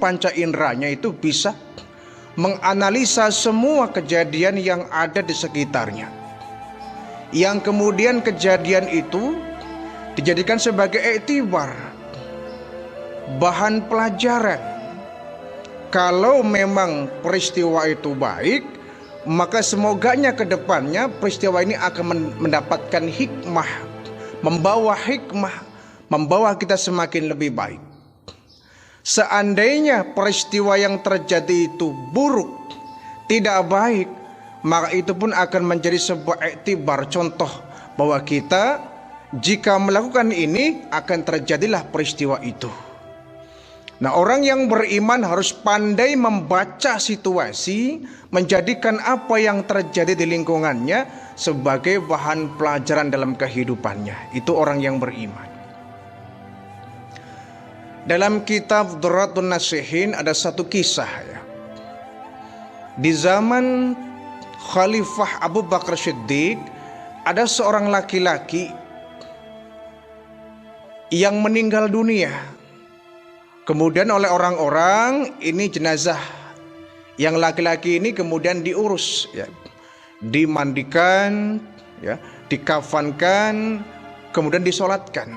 panca inderanya itu bisa menganalisa semua kejadian yang ada di sekitarnya, yang kemudian kejadian itu dijadikan sebagai iktibar, bahan pelajaran. Kalau memang peristiwa itu baik, maka semoganya ke depannya peristiwa ini akan mendapatkan hikmah, membawa kita semakin lebih baik. Seandainya peristiwa yang terjadi itu buruk, tidak baik, maka itu pun akan menjadi sebuah iktibar, contoh bahwa kita jika melakukan ini akan terjadilah peristiwa itu. Nah, orang yang beriman harus pandai membaca situasi, menjadikan apa yang terjadi di lingkungannya sebagai bahan pelajaran dalam kehidupannya. Itu orang yang beriman. Dalam kitab Durratun Nasihin ada satu kisah ya. Di zaman Khalifah Abu Bakar Siddiq ada seorang laki-laki yang meninggal dunia. Kemudian oleh orang-orang ini jenazah yang laki-laki ini kemudian diurus ya. Dimandikan ya, dikafankan, kemudian disolatkan.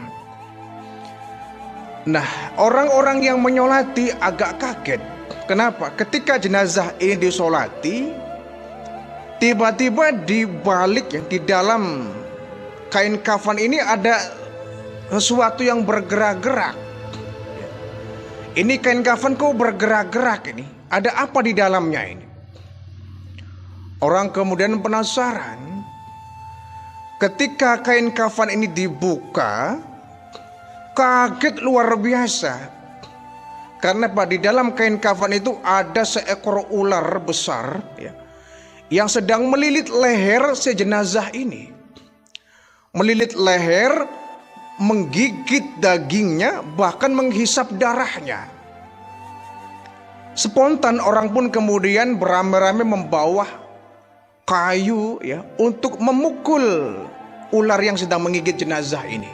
Nah, orang-orang yang menyolati agak kaget. Kenapa? Ketika jenazah ini disolati, tiba-tiba di balik ya, di dalam kain kafan ini ada sesuatu yang bergerak-gerak. Ini kain kafan kok bergerak-gerak ini? Ada apa di dalamnya ini? Orang kemudian penasaran. Ketika kain kafan ini dibuka, kaget luar biasa. Karena Pak, di dalam kain kafan itu ada seekor ular besar ya, yang sedang melilit leher si jenazah ini. Melilit leher, menggigit dagingnya, bahkan menghisap darahnya. Spontan orang pun kemudian beramai-ramai membawa kayu ya untuk memukul ular yang sedang menggigit jenazah ini.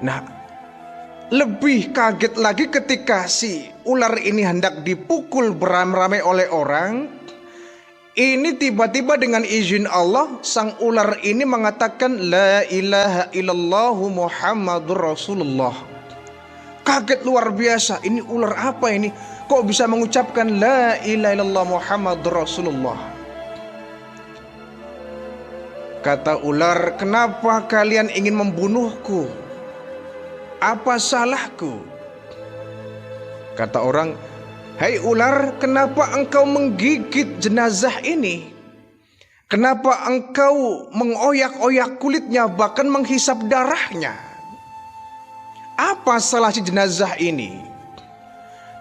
Nah, lebih kaget lagi ketika si ular ini hendak dipukul beramai-ramai oleh orang. Ini tiba-tiba dengan izin Allah, sang ular ini mengatakan la ilaha illallah Muhammadur Rasulullah. Kaget luar biasa, ini ular apa ini? Kok bisa mengucapkan la ilaha illallah Muhammadur Rasulullah? Kata ular, kenapa kalian ingin membunuhku? Apa salahku? Kata orang, hai ular, kenapa engkau menggigit jenazah ini? Kenapa engkau mengoyak-oyak kulitnya, bahkan menghisap darahnya? Apa salah si jenazah ini?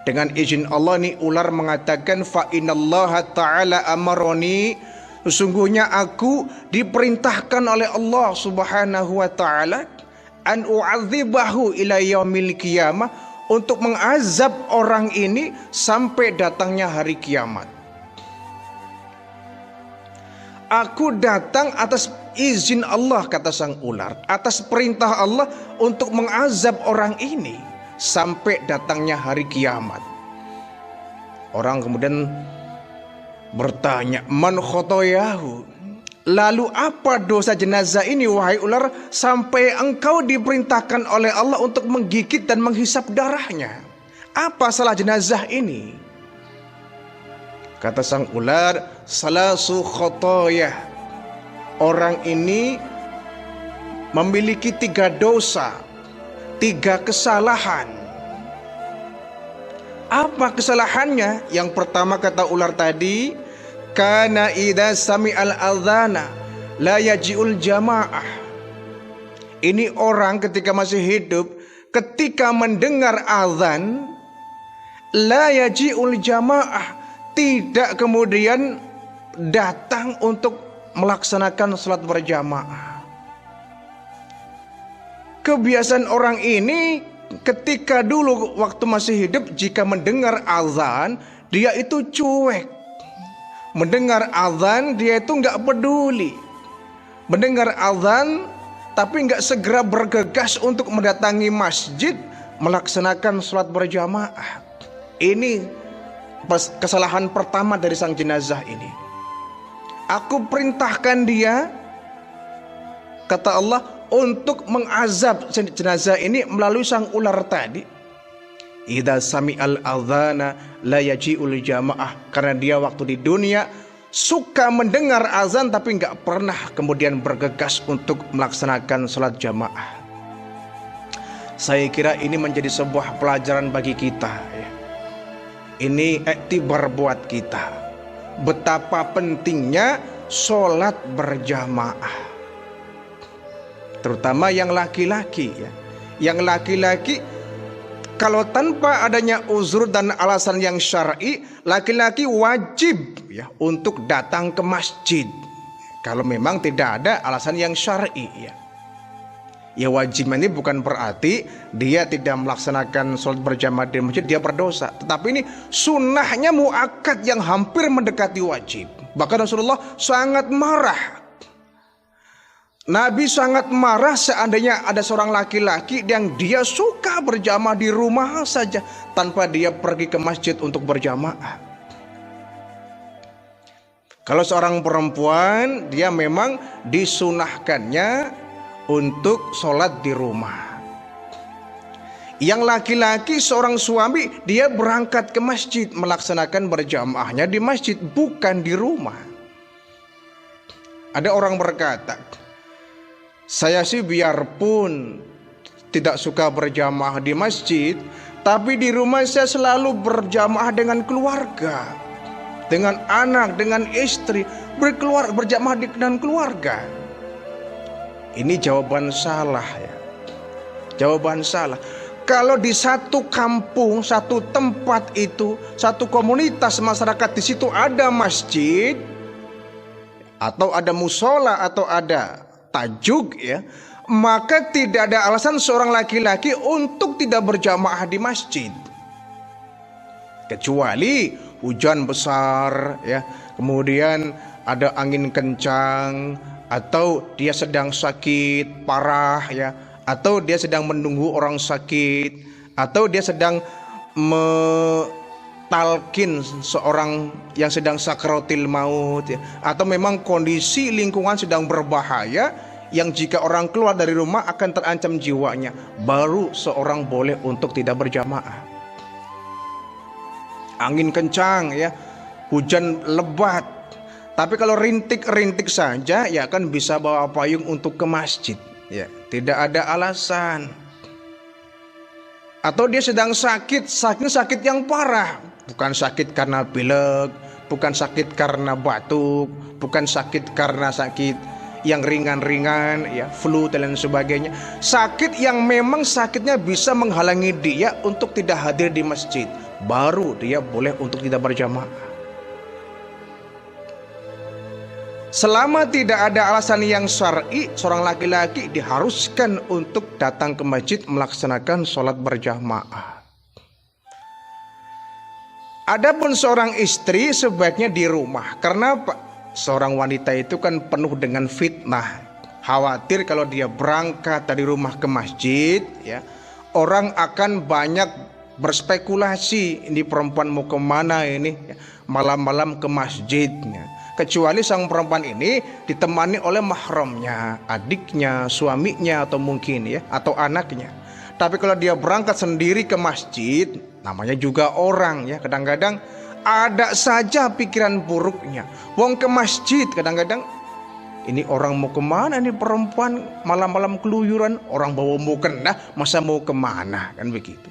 Dengan izin Allah nih ular mengatakan, fa innallaha ta'ala amaroni, sesungguhnya aku diperintahkan oleh Allah subhanahu wa ta'ala an u'adzibahu ila yaumil qiyamah, untuk mengazab orang ini sampai datangnya hari kiamat. Aku datang atas izin Allah, kata sang ular, atas perintah Allah untuk mengazab orang ini sampai datangnya hari kiamat. Orang kemudian bertanya, man khotoyahu, lalu apa dosa jenazah ini wahai ular sampai engkau diperintahkan oleh Allah untuk menggigit dan menghisap darahnya? Apa salah jenazah ini? Kata sang ular, salasu khotoyah, orang ini memiliki 3 dosa, 3 kesalahan. Apa kesalahannya? Yang pertama kata ular tadi, kana idza sami'al adzana la yaji'ul jamaah. Ini orang ketika masih hidup, ketika mendengar azan, la yaji'ul jamaah, tidak kemudian datang untuk melaksanakan salat berjamaah. Kebiasaan orang ini ketika dulu waktu masih hidup, jika mendengar azan dia itu cuek. Mendengar azan dia itu nggak peduli. Mendengar azan tapi nggak segera bergegas untuk mendatangi masjid, melaksanakan sholat berjamaah. Ini kesalahan pertama dari sang jenazah ini. Aku perintahkan dia, kata Allah, untuk mengazab jenazah ini melalui sang ular tadi. Idza sami'al adzana la yaji'ul jamaah, karena dia waktu di dunia suka mendengar azan tapi nggak pernah kemudian bergegas untuk melaksanakan sholat jamaah. Saya kira ini menjadi sebuah pelajaran bagi kita ya. Ini iktibar buat kita, betapa pentingnya sholat berjamaah, terutama yang laki-laki ya. Yang laki-laki kalau tanpa adanya uzur dan alasan yang syar'i, laki-laki wajib ya untuk datang ke masjid. Kalau memang tidak ada alasan yang syar'i ya. Ya wajib ini bukan berarti dia tidak melaksanakan sholat berjamaah di masjid dia berdosa. Tetapi ini sunnahnya muakkad yang hampir mendekati wajib. Bahkan Rasulullah sangat marah. Nabi sangat marah seandainya ada seorang laki-laki yang dia suka berjamaah di rumah saja tanpa dia pergi ke masjid untuk berjamaah. Kalau seorang perempuan dia memang disunahkannya untuk sholat di rumah. Yang laki-laki seorang suami dia berangkat ke masjid melaksanakan berjamaahnya di masjid, bukan di rumah. Ada orang berkata, saya sih biarpun tidak suka berjamaah di masjid, tapi di rumah saya selalu berjamaah dengan keluarga, dengan anak, dengan istri, berjamaah dengan keluarga. Ini jawaban salah ya. Jawaban salah. Kalau di satu kampung, satu tempat itu, satu komunitas masyarakat di situ ada masjid atau ada musola atau ada tajuk ya, maka tidak ada alasan seorang laki-laki untuk tidak berjamaah di masjid. Kecuali hujan besar ya, kemudian ada angin kencang, atau dia sedang sakit parah ya, atau dia sedang menunggu orang sakit, atau dia sedang talkin seorang yang sedang sakratil maut ya, atau memang kondisi lingkungan sedang berbahaya yang jika orang keluar dari rumah akan terancam jiwanya, baru seorang boleh untuk tidak berjamaah. Angin kencang ya, hujan lebat, tapi kalau rintik-rintik saja ya kan bisa bawa payung untuk ke masjid ya, tidak ada alasan. Atau dia sedang sakit yang parah, bukan sakit karena pilek, bukan sakit karena batuk, bukan sakit karena sakit yang ringan-ringan ya, flu dan lain sebagainya. Sakit yang memang sakitnya bisa menghalangi dia untuk tidak hadir di masjid, baru dia boleh untuk tidak berjamaah. Selama tidak ada alasan yang syar'i, seorang laki-laki diharuskan untuk datang ke masjid melaksanakan sholat berjamaah. Adapun seorang istri sebaiknya di rumah. Karena seorang wanita itu kan penuh dengan fitnah. Khawatir kalau dia berangkat dari rumah ke masjid ya, orang akan banyak berspekulasi, ini perempuan mau kemana ini ya, malam-malam ke masjidnya. Kecuali sang perempuan ini ditemani oleh mahramnya, adiknya, suaminya, atau mungkin ya, atau anaknya. Tapi kalau dia berangkat sendiri ke masjid, namanya juga orang ya, kadang-kadang ada saja pikiran buruknya. Wong ke masjid kadang-kadang, ini orang mau kemana nih perempuan malam-malam keluyuran, orang bawa mukena, masa mau kemana, kan begitu.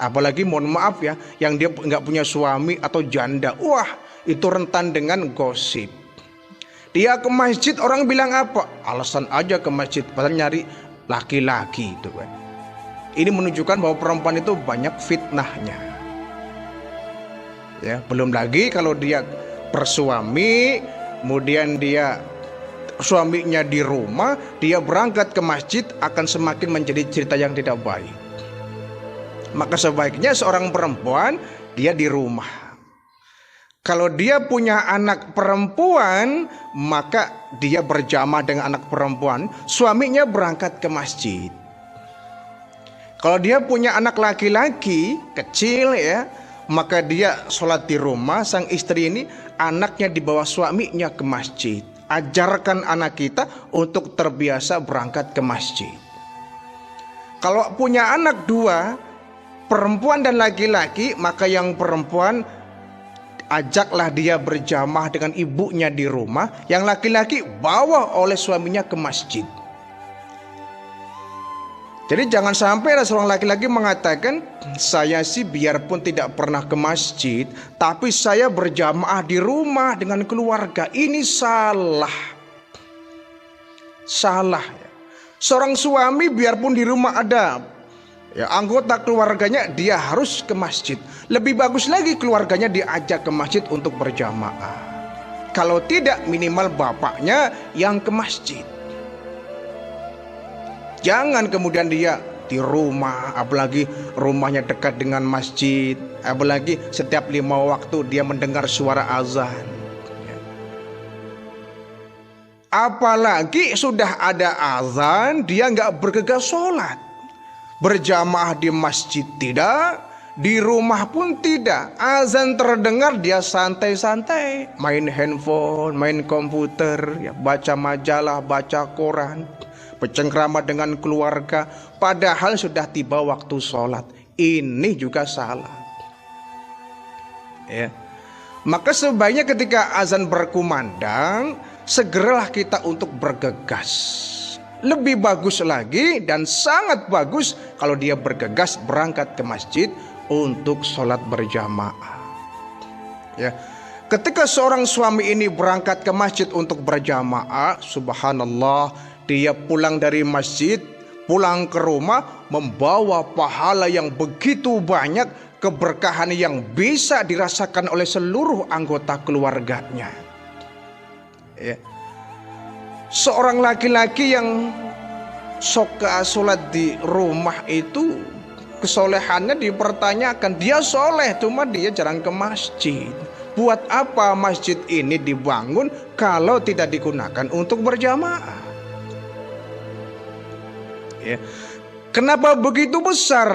Apalagi mohon maaf ya, yang dia nggak punya suami atau janda, wah itu rentan dengan gosip. Dia ke masjid, orang bilang apa? Alasan aja ke masjid, padahal nyari laki-laki itu kan. Ini menunjukkan bahwa perempuan itu banyak fitnahnya. Ya, belum lagi kalau dia bersuami, kemudian dia suaminya di rumah, dia berangkat ke masjid, akan semakin menjadi cerita yang tidak baik. Maka sebaiknya seorang perempuan dia di rumah. Kalau dia punya anak perempuan, maka dia berjamaah dengan anak perempuan, suaminya berangkat ke masjid. Kalau dia punya anak laki-laki kecil ya, maka dia sholat di rumah. Sang istri ini anaknya dibawa suaminya ke masjid. Ajarkan anak kita untuk terbiasa berangkat ke masjid. Kalau punya anak dua, perempuan dan laki-laki, maka yang perempuan ajaklah dia berjamaah dengan ibunya di rumah. Yang laki-laki bawa oleh suaminya ke masjid. Jadi jangan sampai ada seorang laki-laki mengatakan, saya sih biarpun tidak pernah ke masjid, tapi saya berjamaah di rumah dengan keluarga. Ini salah. Salah. Seorang suami biarpun di rumah ada anggota keluarganya, dia harus ke masjid. Lebih bagus lagi keluarganya diajak ke masjid untuk berjamaah. Kalau tidak, minimal bapaknya yang ke masjid. Jangan kemudian dia di rumah, apalagi rumahnya dekat dengan masjid, apalagi setiap 5 waktu dia mendengar suara azan. Apalagi sudah ada azan, dia nggak bergegas sholat. Berjamaah di masjid tidak, di rumah pun tidak. Azan terdengar, dia santai-santai, main handphone, main komputer, baca majalah, baca koran, bercengkrama dengan keluarga, padahal sudah tiba waktu sholat. Ini juga salah. Maka sebaiknya ketika azan berkumandang, segeralah kita untuk bergegas. Lebih bagus lagi dan sangat bagus kalau dia bergegas berangkat ke masjid untuk sholat berjamaah. Ketika seorang suami ini berangkat ke masjid untuk berjamaah, subhanallah, dia pulang dari masjid, pulang ke rumah, membawa pahala yang begitu banyak, keberkahan yang bisa dirasakan oleh seluruh anggota keluarganya. Seorang laki-laki yang suka sholat di rumah itu, kesolehannya dipertanyakan. Dia soleh, cuma dia jarang ke masjid. Buat apa masjid ini dibangun kalau tidak digunakan untuk berjamaah? Kenapa begitu besar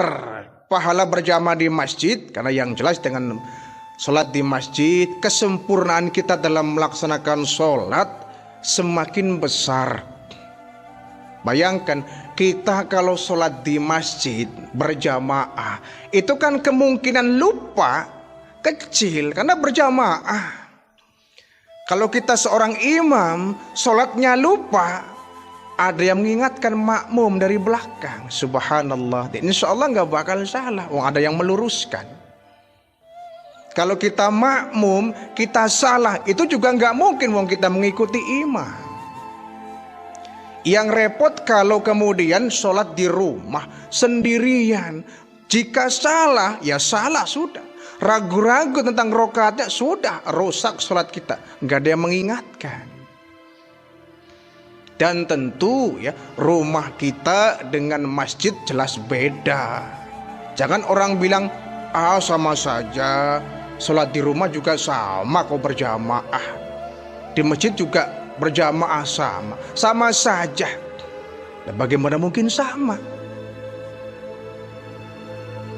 pahala berjamaah di masjid? Karena yang jelas dengan sholat di masjid, kesempurnaan kita dalam melaksanakan sholat semakin besar. Bayangkan kita kalau sholat di masjid berjamaah, itu kan kemungkinan lupa kecil karena berjamaah. Kalau kita seorang imam, sholatnya lupa, ada yang mengingatkan makmum dari belakang, subhanallah, insya Allah nggak bakal salah. Ada yang meluruskan. Kalau kita makmum, kita salah, itu juga nggak mungkin kita mengikuti imam. Yang repot kalau kemudian sholat di rumah sendirian. Jika salah, ya salah sudah. Ragu-ragu tentang rokaatnya, sudah rusak sholat kita. Nggak ada yang mengingatkan. Dan tentu rumah kita dengan masjid jelas beda. Jangan orang bilang, sama saja, sholat di rumah juga sama kok berjamaah, di masjid juga berjamaah sama saja. Dan bagaimana mungkin sama?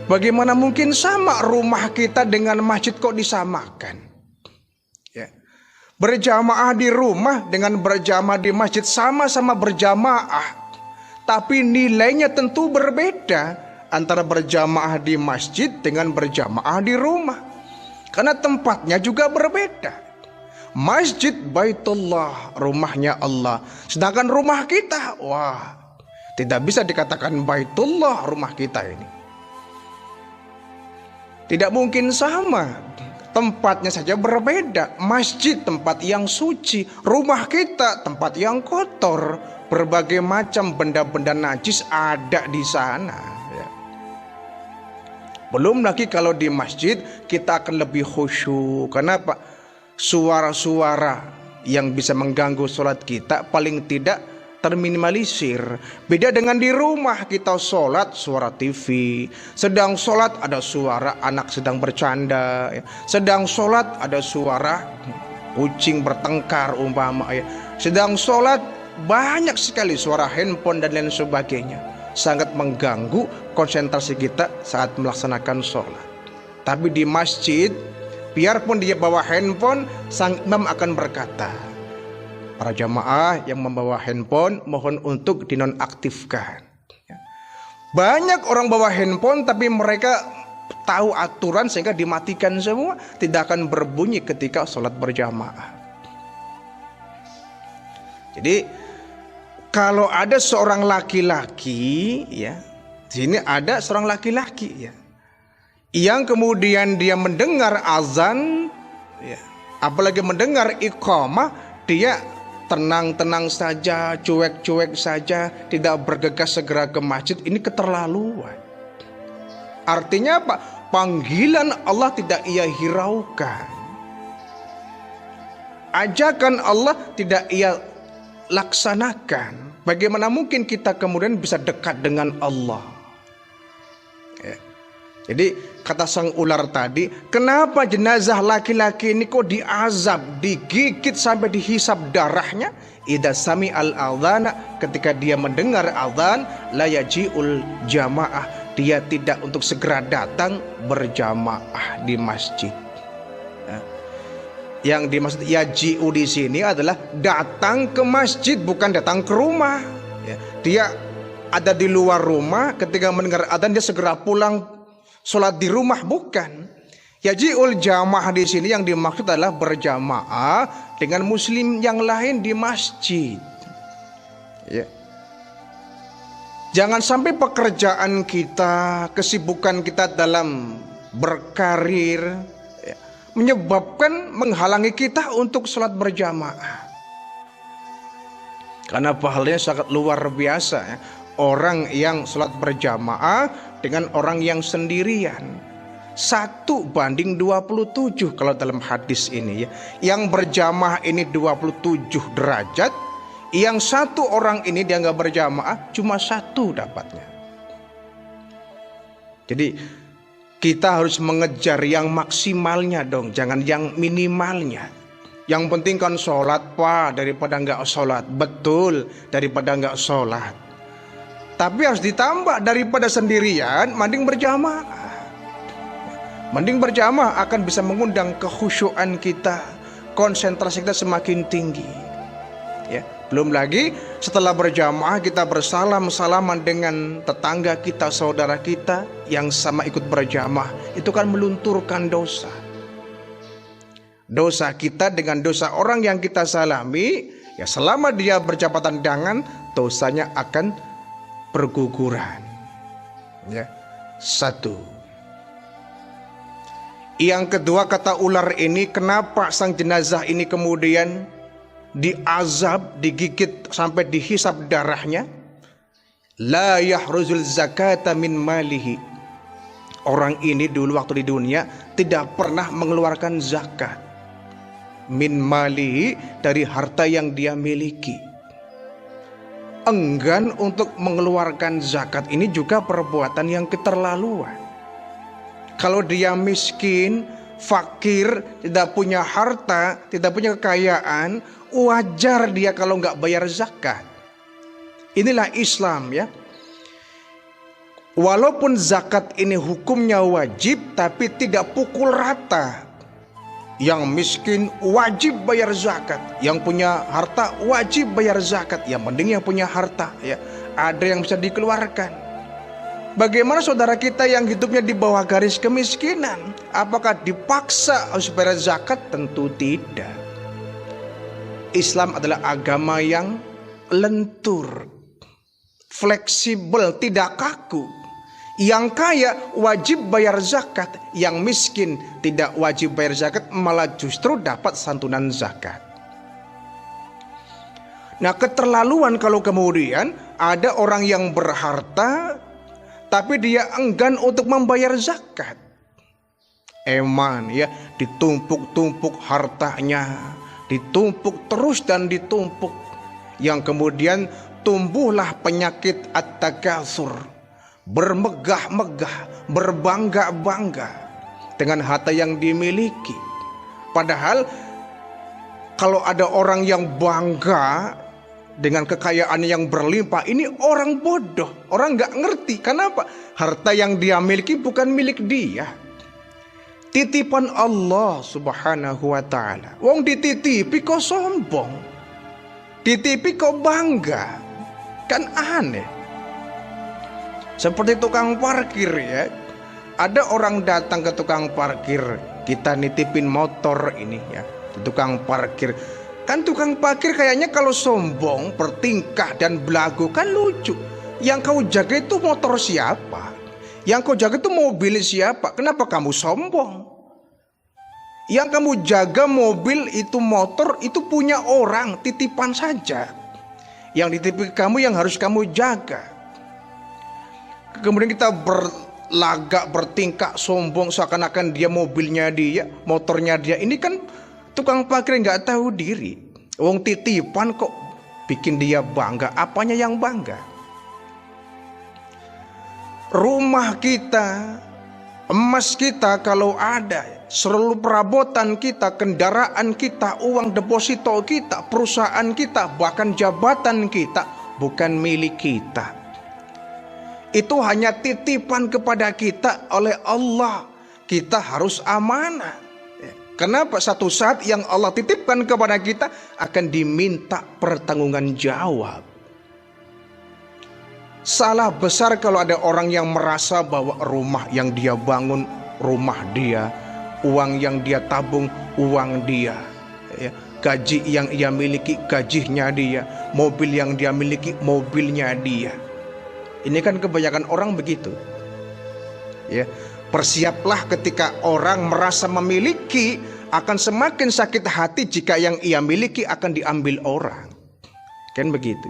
Bagaimana mungkin sama rumah kita dengan masjid kok disamakan? Berjamaah di rumah dengan berjamaah di masjid sama-sama berjamaah, tapi nilainya tentu berbeda antara berjamaah di masjid dengan berjamaah di rumah, karena tempatnya juga berbeda. Masjid Baitullah, rumahnya Allah, sedangkan rumah kita, tidak bisa dikatakan Baitullah rumah kita ini. Tidak mungkin sama. Tempatnya saja berbeda. Masjid tempat yang suci, rumah kita tempat yang kotor. Berbagai macam benda-benda najis ada di sana. Belum lagi kalau di masjid kita akan lebih khusyuk. Kenapa? Suara-suara yang bisa mengganggu sholat kita paling tidak terminimalisir. Beda dengan di rumah, kita sholat suara TV, sedang sholat ada suara anak sedang bercanda, sedang sholat ada suara kucing bertengkar umpama, sedang sholat banyak sekali suara handphone dan lain sebagainya. sangat mengganggu konsentrasi kita saat melaksanakan sholat. Tapi di masjid, biarpun dia bawa handphone, sang imam akan berkata, para jamaah yang membawa handphone mohon untuk dinonaktifkan. Banyak orang bawa handphone tapi mereka tahu aturan sehingga dimatikan semua, tidak akan berbunyi ketika sholat berjamaah. Jadi kalau ada seorang laki-laki, ya, di sini ada seorang laki-laki, ya, yang kemudian dia mendengar azan, ya, apalagi mendengar iqamah, dia tenang-tenang saja, cuek-cuek saja, tidak bergegas segera ke masjid. Ini keterlaluan. Artinya apa? Panggilan Allah tidak ia hiraukan, ajakan Allah tidak ia laksanakan. Bagaimana mungkin kita kemudian bisa dekat dengan Allah? Ya. Jadi kata sang ular tadi, kenapa jenazah laki-laki ini kok diazab, digigit sampai dihisap darahnya? Idza sami al-adzana, ketika dia mendengar azan, la yaji'ul jamaah, dia tidak untuk segera datang berjamaah di masjid. Ya. Yang dimaksud yaji'u di sini adalah datang ke masjid, bukan datang ke rumah. Ya. Dia ada di luar rumah, ketika mendengar adzan dia segera pulang sholat di rumah, bukan. Yaji'ul jamaah di sini yang dimaksud adalah berjamaah dengan muslim yang lain di masjid. Ya. Jangan sampai pekerjaan kita, kesibukan kita dalam berkarir, ya, menyebabkan menghalangi kita untuk sholat berjamaah. Karena pahalanya sangat luar biasa, ya. Orang yang sholat berjamaah dengan orang yang sendirian 1:27 kalau dalam hadis ini, ya. Yang berjamaah ini 27 derajat, yang satu orang ini dia nggak berjamaah cuma 1 dapatnya. Jadi kita harus mengejar yang maksimalnya dong, jangan yang minimalnya. Yang penting kan sholat, Pak, daripada nggak sholat. Betul, daripada nggak sholat. Tapi harus ditambah, daripada sendirian, mending berjamaah. Mending berjamaah akan bisa mengundang kekhusyuan kita, konsentrasi kita semakin tinggi. Ya, belum lagi setelah berjamaah kita bersalam-salaman dengan tetangga kita, saudara kita yang sama ikut berjamaah, itu kan melunturkan dosa. Dosa kita dengan dosa orang yang kita salami, ya selama dia berjabatan tangan, dosanya akan berguguran. Ya, 1. Yang kedua, kata ular ini, kenapa sang jenazah ini kemudian diazab, digigit sampai dihisap darahnya? La yahruzul zakata min malihi. Orang ini dulu waktu di dunia tidak pernah mengeluarkan zakat. Min malihi, dari harta yang dia miliki. Enggan untuk mengeluarkan zakat ini juga perbuatan yang keterlaluan. Kalau dia miskin, fakir, tidak punya harta, tidak punya kekayaan, wajar dia kalau nggak bayar zakat. Inilah Islam, ya. Walaupun zakat ini hukumnya wajib, tapi tidak pukul rata. Yang miskin wajib bayar zakat, yang punya harta wajib bayar zakat. Yang penting yang punya harta, ya, ada yang bisa dikeluarkan. Bagaimana saudara kita yang hidupnya di bawah garis kemiskinan? Apakah dipaksa harus bayar zakat? Tentu tidak. Islam adalah agama yang lentur, fleksibel, tidak kaku. Yang kaya wajib bayar zakat, yang miskin tidak wajib bayar zakat, malah justru dapat santunan zakat. Nah, keterlaluan kalau kemudian ada orang yang berharta tapi dia enggan untuk membayar zakat. Eman, ya, ditumpuk-tumpuk hartanya, ditumpuk terus dan ditumpuk, yang kemudian tumbuhlah penyakit at-takatsur, bermegah-megah, berbangga-bangga dengan harta yang dimiliki. Padahal kalau ada orang yang bangga dengan kekayaan yang berlimpah, ini orang bodoh, orang nggak ngerti. Kenapa? Harta yang dia miliki bukan milik dia, titipan Allah Subhanahu wa ta'ala. Wong dititipi kok sombong, dititipi kok bangga, kan aneh. Seperti tukang parkir ya, ada orang datang ke tukang parkir, kita nitipin motor ini ya, tukang parkir. Kan tukang parkir kayaknya kalau sombong, bertingkah dan belagu kan lucu. Yang kau jaga itu motor siapa? Yang kau jaga itu mobil siapa? Kenapa kamu sombong? Yang kamu jaga mobil itu, motor itu punya orang, titipan saja. Yang dititip kamu yang harus kamu jaga. Kemudian kita berlagak, bertingkah sombong seakan-akan dia mobilnya dia, motornya dia. Ini kan tukang parkir nggak tahu diri. Wong titipan kok bikin dia bangga. Apanya yang bangga? Rumah kita, emas kita kalau ada, seluruh perabotan kita, kendaraan kita, uang deposito kita, perusahaan kita, bahkan jabatan kita bukan milik kita. Itu hanya titipan kepada kita oleh Allah. Kita harus amanah. Kenapa? Satu saat yang Allah titipkan kepada kita akan diminta pertanggungan jawab. Salah besar kalau ada orang yang merasa bahwa rumah yang dia bangun, rumah dia, uang yang dia tabung, uang dia, ya, gaji yang ia miliki, gajinya dia, mobil yang dia miliki, mobilnya dia. Ini kan kebanyakan orang begitu. Ya, persiaplah ketika orang merasa memiliki, akan semakin sakit hati jika yang ia miliki akan diambil orang. Kan begitu.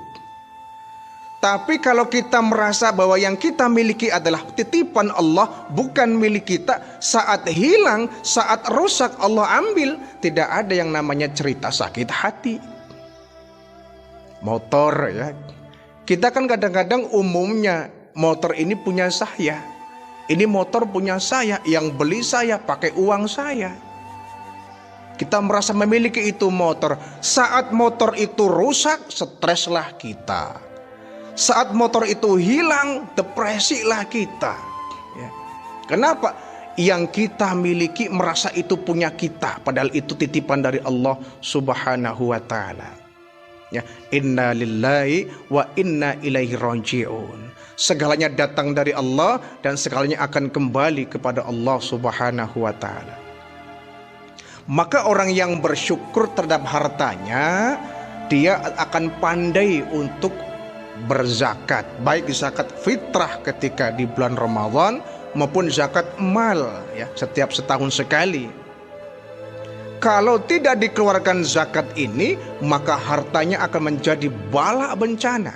Tapi kalau kita merasa bahwa yang kita miliki adalah titipan Allah, bukan milik kita, saat hilang, saat rusak Allah ambil, tidak ada yang namanya cerita sakit hati. Motor ya, kita kan kadang-kadang umumnya motor ini punya saya, ini motor punya saya, yang beli saya, pakai uang saya. Kita merasa memiliki itu motor. Saat motor itu rusak, streslah kita. Saat motor itu hilang, depresilah kita. Ya. Kenapa? Yang kita miliki merasa itu punya kita, padahal itu titipan dari Allah Subhanahu wa ta'ala. Ya, inna lillahi wa inna ilaihi raji'un. Segalanya datang dari Allah dan segalanya akan kembali kepada Allah Subhanahu wa ta'ala. Maka orang yang bersyukur terhadap hartanya, dia akan pandai untuk berzakat, baik zakat fitrah ketika di bulan Ramadan maupun zakat mal ya, setiap setahun sekali. Kalau tidak dikeluarkan zakat ini, maka hartanya akan menjadi bala bencana.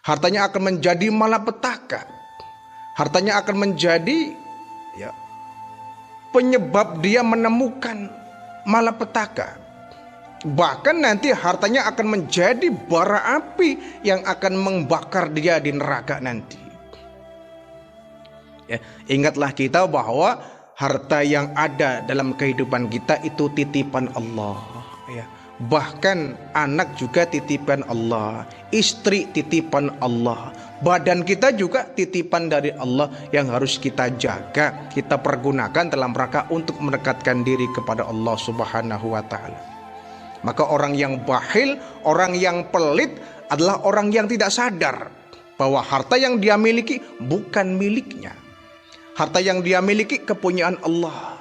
Hartanya akan menjadi malapetaka. Hartanya akan menjadi ya, penyebab dia menemukan malapetaka. Bahkan nanti hartanya akan menjadi bara api yang akan membakar dia di neraka nanti. Ya, ingatlah kita bahwa harta yang ada dalam kehidupan kita itu titipan Allah. Ya, bahkan anak juga titipan Allah, istri titipan Allah, badan kita juga titipan dari Allah yang harus kita jaga, kita pergunakan dalam rangka untuk mendekatkan diri kepada Allah Subhanahu wa ta'ala. Maka orang yang bakhil, orang yang pelit adalah orang yang tidak sadar bahwa harta yang dia miliki bukan miliknya. Harta yang dia miliki kepunyaan Allah.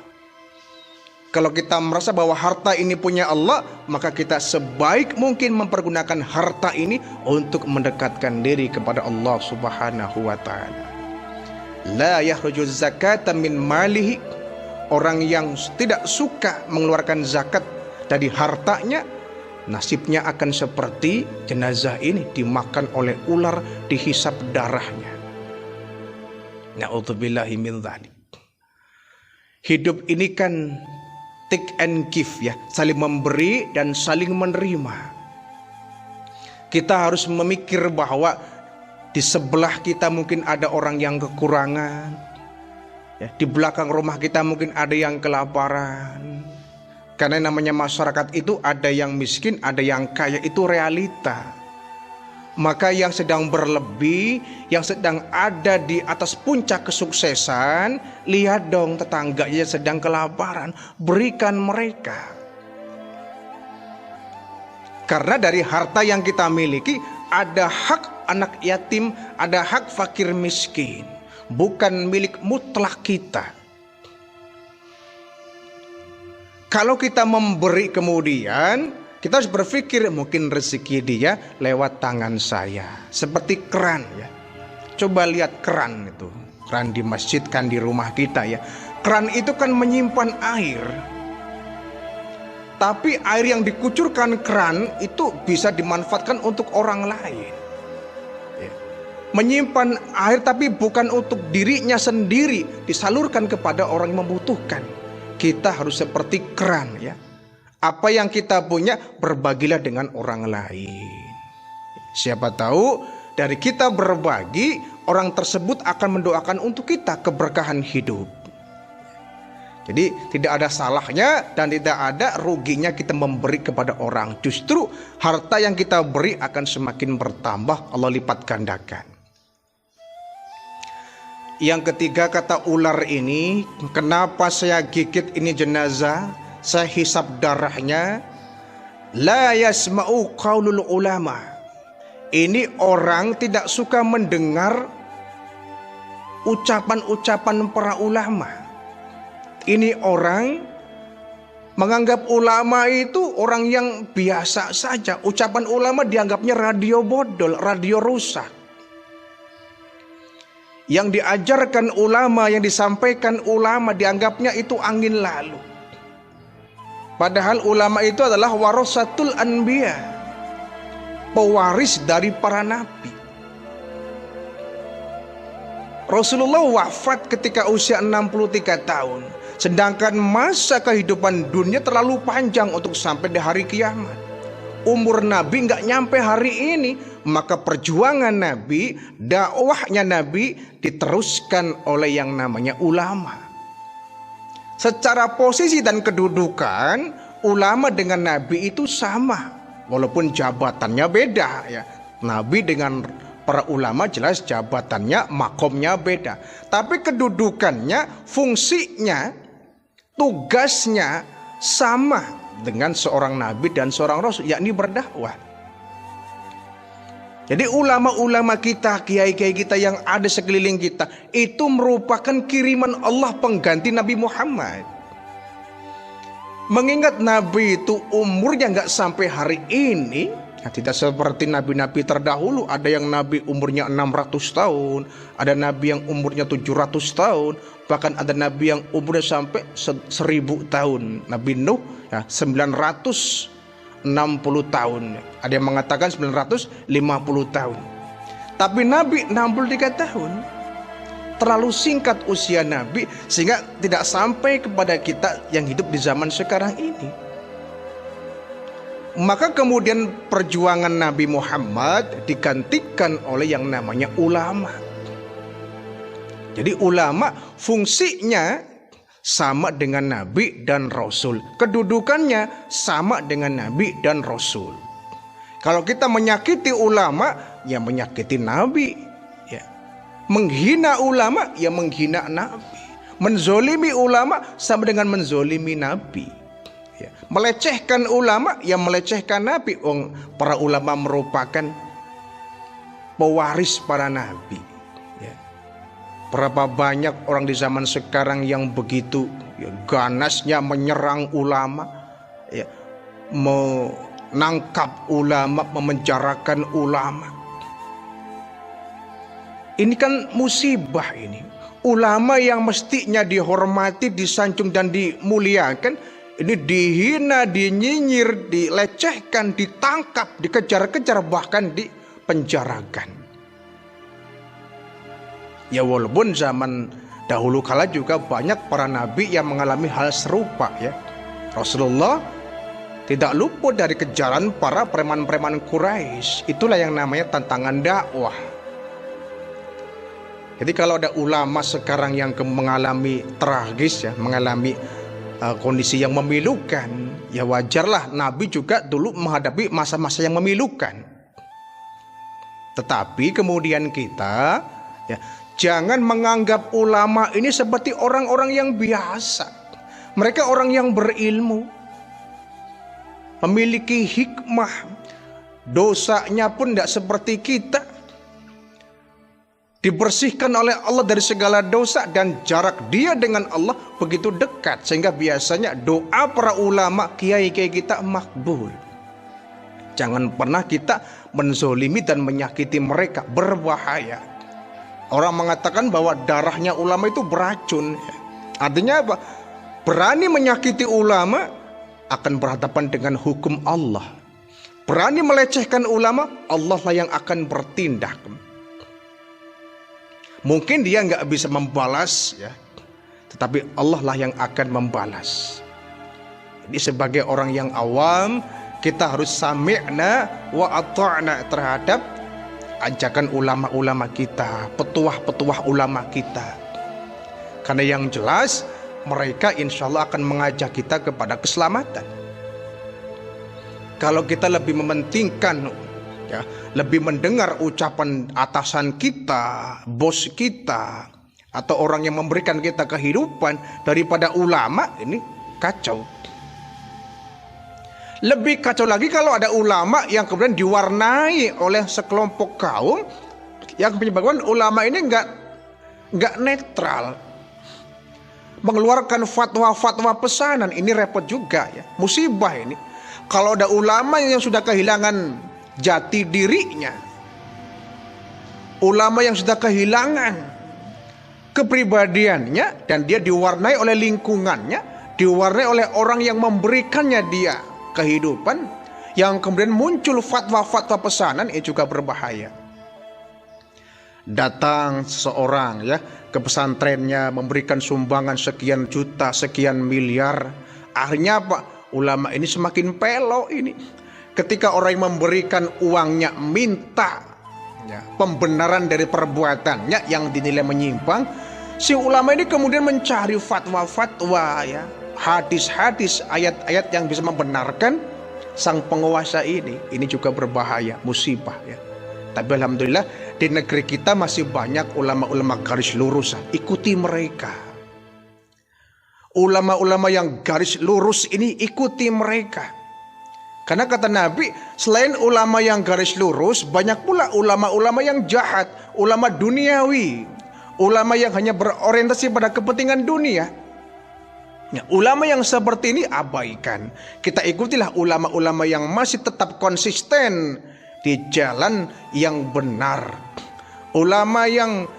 Kalau kita merasa bahwa harta ini punya Allah, maka kita sebaik mungkin mempergunakan harta ini untuk mendekatkan diri kepada Allah Subhanahu wa ta'ala. La yakhruju zakata min malihi. Orang yang tidak suka mengeluarkan zakat dari hartanya, nasibnya akan seperti jenazah ini dimakan oleh ular, dihisap darahnya. Na'udzubillahi min dzalik. Hidup ini kan take and give ya, saling memberi dan saling menerima. Kita harus memikir bahwa di sebelah kita mungkin ada orang yang kekurangan ya, di belakang rumah kita mungkin ada yang kelaparan. Karena namanya masyarakat itu ada yang miskin, ada yang kaya, itu realita. Maka yang sedang berlebih, yang sedang ada di atas puncak kesuksesan, lihat dong tetangganya sedang kelaparan, berikan mereka. Karena dari harta yang kita miliki, ada hak anak yatim, ada hak fakir miskin, bukan milik mutlak kita. Kalau kita memberi kemudian, kita harus berpikir mungkin rezeki dia lewat tangan saya. Seperti keran ya. Coba lihat keran itu. Keran di masjid kan di rumah kita ya. Keran itu kan menyimpan air. Tapi air yang dikucurkan keran itu bisa dimanfaatkan untuk orang lain. Ya. Menyimpan air tapi bukan untuk dirinya sendiri. Disalurkan kepada orang yang membutuhkan. Kita harus seperti keran ya. Apa yang kita punya berbagilah dengan orang lain. Siapa tahu dari kita berbagi, orang tersebut akan mendoakan untuk kita keberkahan hidup. Jadi tidak ada salahnya dan tidak ada ruginya kita memberi kepada orang. Justru harta yang kita beri akan semakin bertambah, Allah lipat gandakan. Yang ketiga, kata ular ini, kenapa saya gigit ini jenazah? Saya hisap darahnya. La yasma'u qaulul ulama. Ini orang tidak suka mendengar ucapan-ucapan para ulama. Ini orang menganggap ulama itu orang yang biasa saja. Ucapan ulama dianggapnya radio bodol, radio rusak. Yang diajarkan ulama, yang disampaikan ulama dianggapnya itu angin lalu. Padahal ulama itu adalah warasatul anbiya, pewaris dari para nabi. Rasulullah wafat ketika usia 63 tahun. Sedangkan masa kehidupan dunia terlalu panjang untuk sampai di hari kiamat. Umur Nabi nggak nyampe hari ini. Maka perjuangan Nabi, dakwahnya Nabi diteruskan oleh yang namanya ulama. Secara posisi dan kedudukan, ulama dengan Nabi itu sama. Walaupun jabatannya beda ya. Nabi dengan para ulama jelas jabatannya, makomnya beda. Tapi kedudukannya, fungsinya, tugasnya sama dengan seorang Nabi dan seorang Rasul, yakni berdakwah. Jadi ulama-ulama kita, kiai-kiai kita yang ada sekeliling kita, itu merupakan kiriman Allah pengganti Nabi Muhammad. Mengingat Nabi itu umurnya nggak sampai hari ini, tidak seperti nabi-nabi terdahulu. Ada yang Nabi umurnya 600 tahun, ada Nabi yang umurnya 700 tahun, bahkan ada Nabi yang umurnya sampai 1000 tahun. Nabi Nuh ya, 960 tahun. Ada yang mengatakan 950 tahun. Tapi Nabi 63 tahun. Terlalu singkat usia Nabi sehingga tidak sampai kepada kita yang hidup di zaman sekarang ini. Maka kemudian perjuangan Nabi Muhammad digantikan oleh yang namanya ulama. Jadi ulama fungsinya sama dengan Nabi dan Rasul. Kedudukannya sama dengan Nabi dan Rasul. Kalau kita menyakiti ulama, ya menyakiti Nabi. Ya. Menghina ulama, ya menghina Nabi. Menzolimi ulama sama dengan menzolimi Nabi. Ya. Melecehkan ulama, ya melecehkan Nabi. Para ulama merupakan pewaris para Nabi. Berapa banyak orang di zaman sekarang yang begitu ya, ganasnya menyerang ulama, ya, menangkap ulama, memenjarakan ulama. Ini kan musibah ini. Ulama yang mestinya dihormati, disanjung dan dimuliakan, ini dihina, dinyinyir, dilecehkan, ditangkap, dikejar-kejar, bahkan dipenjarakan. Ya walaupun zaman dahulu kala juga banyak para nabi yang mengalami hal serupa ya. Rasulullah tidak luput dari kejaran para preman-preman Quraisy. Itulah yang namanya tantangan dakwah. Jadi kalau ada ulama sekarang yang mengalami tragis ya, mengalami kondisi yang memilukan, Ya wajarlah, Nabi juga dulu menghadapi masa-masa yang memilukan. Tetapi kemudian kita ya, jangan menganggap ulama ini seperti orang-orang yang biasa. Mereka orang yang berilmu, memiliki hikmah. Dosanya pun tidak seperti kita, dibersihkan oleh Allah dari segala dosa, dan jarak dia dengan Allah begitu dekat sehingga biasanya doa para ulama, kiai-kiai kita makbul. Jangan pernah kita menzolimi dan menyakiti mereka, berbahaya. Orang mengatakan bahwa darahnya ulama itu beracun. Artinya apa? Berani menyakiti ulama akan berhadapan dengan hukum Allah. Berani melecehkan ulama, Allah lah yang akan bertindak. Mungkin dia nggak bisa membalas ya, tetapi Allah lah yang akan membalas. Jadi sebagai orang yang awam, kita harus sami'na wa ata'na terhadap ajakan ulama-ulama kita, petuah-petuah ulama kita. Karena yang jelas mereka insya Allah akan mengajak kita kepada keselamatan. Kalau kita lebih mementingkan ya, lebih mendengar ucapan atasan kita, bos kita, atau orang yang memberikan kita kehidupan daripada ulama, ini kacau. Lebih kacau lagi kalau ada ulama yang kemudian diwarnai oleh sekelompok kaum yang menyebabkan ulama ini nggak netral, mengeluarkan fatwa-fatwa pesanan. Ini repot juga ya, musibah ini. Kalau ada ulama yang sudah kehilangan jati dirinya, ulama yang sudah kehilangan kepribadiannya, dan dia diwarnai oleh lingkungannya, diwarnai oleh orang yang memberikannya dia kehidupan, yang kemudian muncul fatwa-fatwa pesanan, ini juga berbahaya. Datang seseorang ya ke pesantrennya, memberikan sumbangan sekian juta, sekian miliar. Akhirnya apa? Ulama ini semakin pelok ini. Ketika orang yang memberikan uangnya minta ya, pembenaran dari perbuatannya yang dinilai menyimpang, si ulama ini kemudian mencari fatwa-fatwa ya, hadis-hadis, ayat-ayat yang bisa membenarkan sang penguasa ini. Ini juga berbahaya, musibah ya. Tapi alhamdulillah di negeri kita masih banyak ulama-ulama garis lurus. Ikuti mereka. Ulama-ulama yang garis lurus ini ikuti mereka. Karena kata Nabi, selain ulama yang garis lurus, banyak pula ulama-ulama yang jahat, ulama duniawi, ulama yang hanya berorientasi pada kepentingan dunia. Ya, ulama yang seperti ini abaikan. Kita ikutilah ulama-ulama yang masih tetap konsisten di jalan yang benar. Ulama yang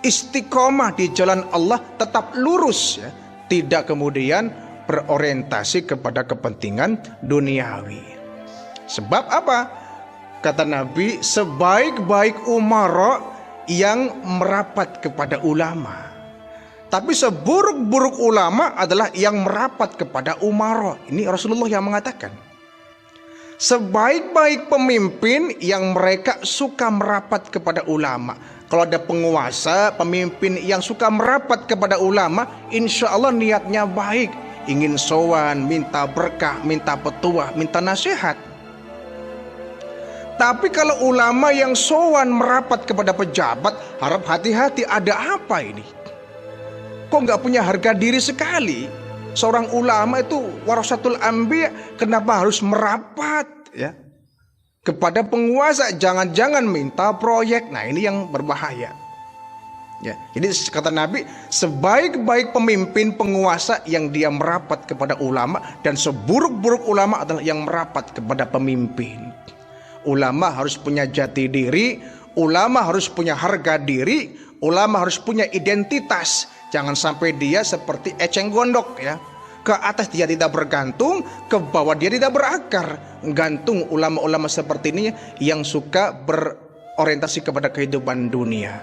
istiqomah di jalan Allah, tetap lurus ya. Tidak kemudian berorientasi kepada kepentingan duniawi. Sebab apa? Kata Nabi, sebaik-baik umara yang merapat kepada ulama. Tapi seburuk-buruk ulama adalah yang merapat kepada umara. Ini Rasulullah yang mengatakan. Sebaik-baik pemimpin yang mereka suka merapat kepada ulama. Kalau ada penguasa, pemimpin yang suka merapat kepada ulama, insya Allah niatnya baik. Ingin sowan, minta berkah, minta petuah, minta nasihat. Tapi kalau ulama yang sowan merapat kepada pejabat, harap hati-hati, ada apa ini? Kok nggak punya harga diri sekali? Seorang ulama itu warasatul anbiya, kenapa harus merapat ya kepada penguasa? Jangan-jangan minta proyek. Nah ini yang berbahaya ya. Jadi kata Nabi, sebaik-baik pemimpin penguasa yang dia merapat kepada ulama, dan seburuk-buruk ulama adalah yang merapat kepada pemimpin. Ulama harus punya jati diri, ulama harus punya harga diri, ulama harus punya identitas. Jangan sampai dia seperti eceng gondok ya. Ke atas dia tidak bergantung, ke bawah dia tidak berakar. Gantung ulama-ulama seperti ini yang suka berorientasi kepada kehidupan dunia.